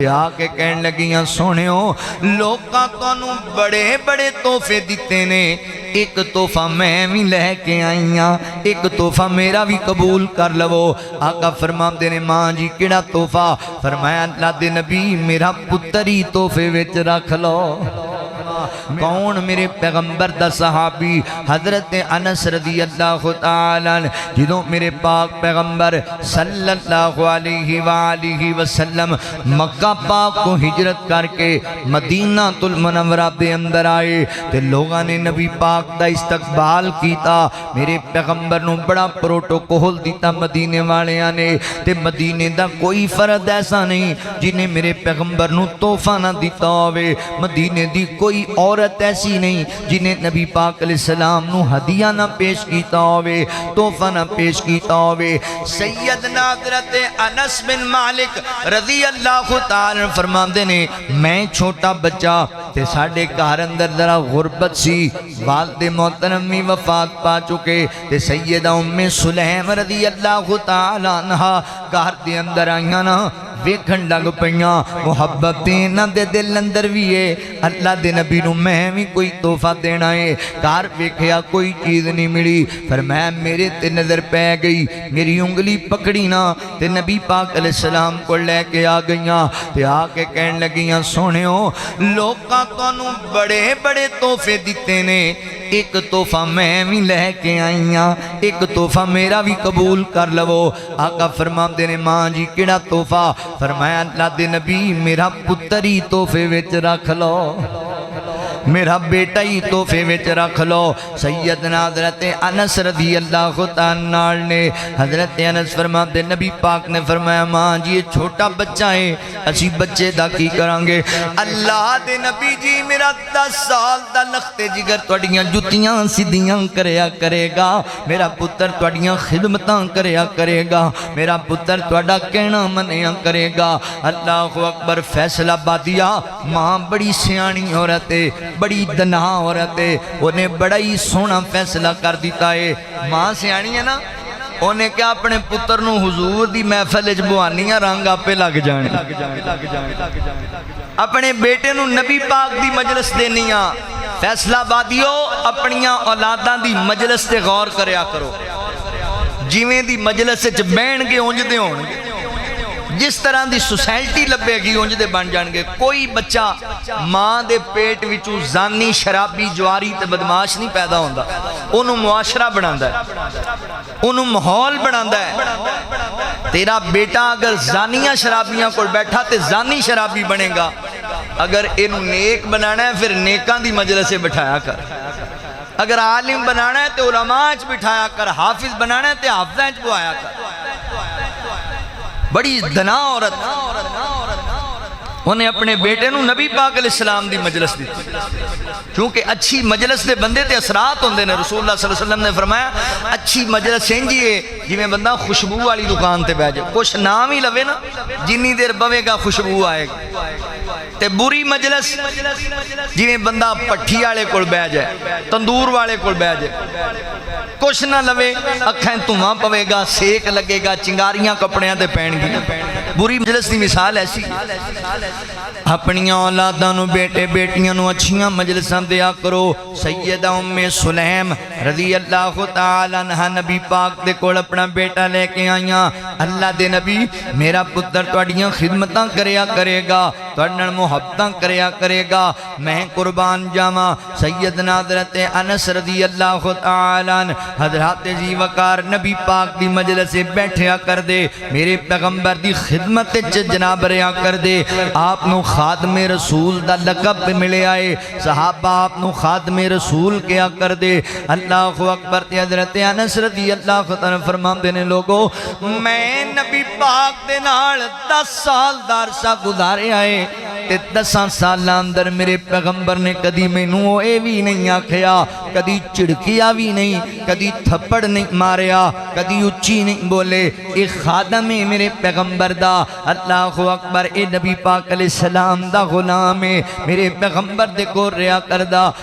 آکے کہن لگیاں سونیو لوکاں تانوں بڑے بڑے تحفے دیتے نے، ایک تحفہ میں بھی لے کے آئیاں، ایک تحفہ میرا بھی قبول کر لو۔ آقا فرماندے نے ماں جی کیڑا تحفہ؟ فرمایا اللہ دے نبی میرا پتری تحفے وچ رکھ لو۔ کون؟ میرے پیغمبر دا صحابی حضرت انس رضی اللہ تعالیٰ عنہ، جدوں میرے پاک پیغمبر صلی اللہ علیہ وآلہ وسلم مکہ پاک کو ہجرت کر کے مدینہ المنورہ دے اندر آئے تے لوگاں نے نبی پاک دا استقبال کیتا، میرے پیغمبر نو بڑا پروٹوکول دیتا مدینے والیاں نے، تے مدینے دا کوئی فرد ایسا نہیں جنہیں میرے پیغمبر نو تحفہ نہ دیتا ہوئے، مدینے دی کوئی عورت ایسی نہیں جنہیں نبی پاک علیہ السلام نو ہدیہ نہ پیش کیتا ہوئے، تحفہ نہ پیش کیتا ہوئے۔ سیدنا حضرت انس بن مالک رضی اللہ تعالیٰ فرماندے نے میں چھوٹا بچہ تے ساڑھے گھر اندر ذرا غربت سی، والد محترم بھی وفات پا چکے تے سیدہ ام سلیم رضی اللہ تعالیٰ عنہ گھر دے اندر آئیاں نا ویکھن لگ پئیاں، محبتیں نہ دے دل اندر بھی ہے، اللہ دے نبی نو میں بھی کوئی تحفہ دینا ہے، گھر ویکھیا کوئی چیز نہیں ملی، فرمایا میرے تے نظر پہ گئی، میری انگلی پکڑی نا تے نبی پاک علیہ السلام کو لے کے آ گئیاں تے آ کے کہن لگیاں سونیو لوکاں تانوں بڑے بڑے تحفے دیتے نے، ایک تحفہ میں بھی لے کے آئیاں، ایک تحفہ میرا بھی قبول کر لو۔ آقا فرماندے نے ماں جی کیڑا تحفہ؟ فرمایا اللہ دے نبی میرا پتری تحفے وچ رکھ لو، میرا بیٹا ہی تحفے وچ رکھ لو۔ سیدنا حضرت انس رضی اللہ تعالیٰ عنہ نے حضرت انس فرماتے نبی پاک نے فرمایا ماں جی یہ چھوٹا بچہ ہے، اسی بچے دا کی کرانگے؟ اللہ دے نبی جی میرا 10 سال دا لختے جگر توڑیاں جتیاں سیدھیاں کریا کرے گا، میرا پتر توڑیاں خدمتاں کریا کرے گا، میرا پتر توڑا کہنا منیا کرے گا۔ اللہ اکبر۔ فیصلہ بادیا ماں بڑی سیانی عورت ہے، بڑی دنا عورت ہے، انہیں بڑا ہی سونا فیصلہ کر دیتا ہے۔ ماں سیانی ہے نا، انہیں کیا اپنے پتر نو حضور دی محفل جبوانیاں رنگ آپے لگ جانے، اپنے بیٹے نو نبی پاک دی مجلس دینیاں۔ فیصلہ بادیو اپنیاں اولاداں دی مجلس تے غور کریا کرو، جیویں دی مجلس وچ بہن کے اونج دے ہون گے، جس طرح دی سوسائٹی لبے گی اونج دے بن جان گے۔ کوئی بچہ ماں دے پیٹ وچوں زانی شرابی جواری تے بدماش نہیں پیدا ہوندا، انہوں معاشرہ بناندا ہے، انہوں ماحول بناندا ہے۔ تیرا بیٹا اگر زانیاں شرابیاں کو بیٹھا تے زانی شرابی بنے گا، اگر انہوں نیک بنانا ہے پھر نیکاں دی مجلس سے بٹھایا کر، اگر عالم بنانا ہے تو علماء چ بٹھایا کر، حافظ بنانا ہے تو حافظاں چ بوایا کر۔ بڑی دنا عورت انہیں اپنے بیٹے نو نبی پاک علیہ السلام دی مجلس دی، کیونکہ اچھی مجلس دے بندے تے اثرات ہوندے نے۔ رسول اللہ صلی اللہ علیہ وسلم نے فرمایا اچھی مجلس سینجی ہے جی میں بندہ خوشبو والی دکان تے بیٹھ جائے، کچھ نام ہی لوے نا جنی دیر بوے گا خوشبو آئے گا، تے بری مجلس جی میں بندہ پٹھی والے کول بیٹھ جائے، تندور والے کول بیٹھ جائے، کچھ نہ لوے، اکھیں دھواں پوے گا، سیک لگے گا، چنگاریاں کپڑیاں تے پہن گی۔ بری مجلس دی مثال ایسی، اپنی اولاداں نو بیٹے بیٹیاں نو اچھیاں مجلساں دیا کرو۔ سیدہ ام سلیم رضی اللہ تعالیٰ عنہ نبی پاک دے کول اپنا بیٹا لے کے آئیاں، اللہ دے نبی میرا پتر توڑیاں خدمتاں کریا کرے گا، توڑنن محبتاں کریا کرے گا، میں قربان جاواں۔ سیدنا حضرت انس رضی اللہ تعالیٰ عنہ حضرات جی وقار نبی پاک دی مجلس سے بیٹھیا کر دے، میرے پیغمبر دی خدمت جناب ریا کر دے، آپ نو خادم رسول دا لقب ملے آئے، صحابہ آپ نو خادم رسول کیا کر دے۔ اللہ اکبر۔ تے حضرت انس رضی اللہ تعالیٰ فرمان دینے لوگوں میں نبی پاک دے نال 10 سال دارسہ گزارے آئے تے 10 سال اندر میرے پیغمبر نے کدی میں نو اے بھی نہیں آکھیا، کدی چڑکیا بھی نہیں، کدی تھپڑ نہیں ماریا، کدی اچھی نہیں بولے۔ ایک خادم ہے میرے پیغمبر دا، اللہ اکبر، اے نبی پاک علیہ السلام دا غلام ہے، میرے پیغمبر دے کو ریا کردہ۔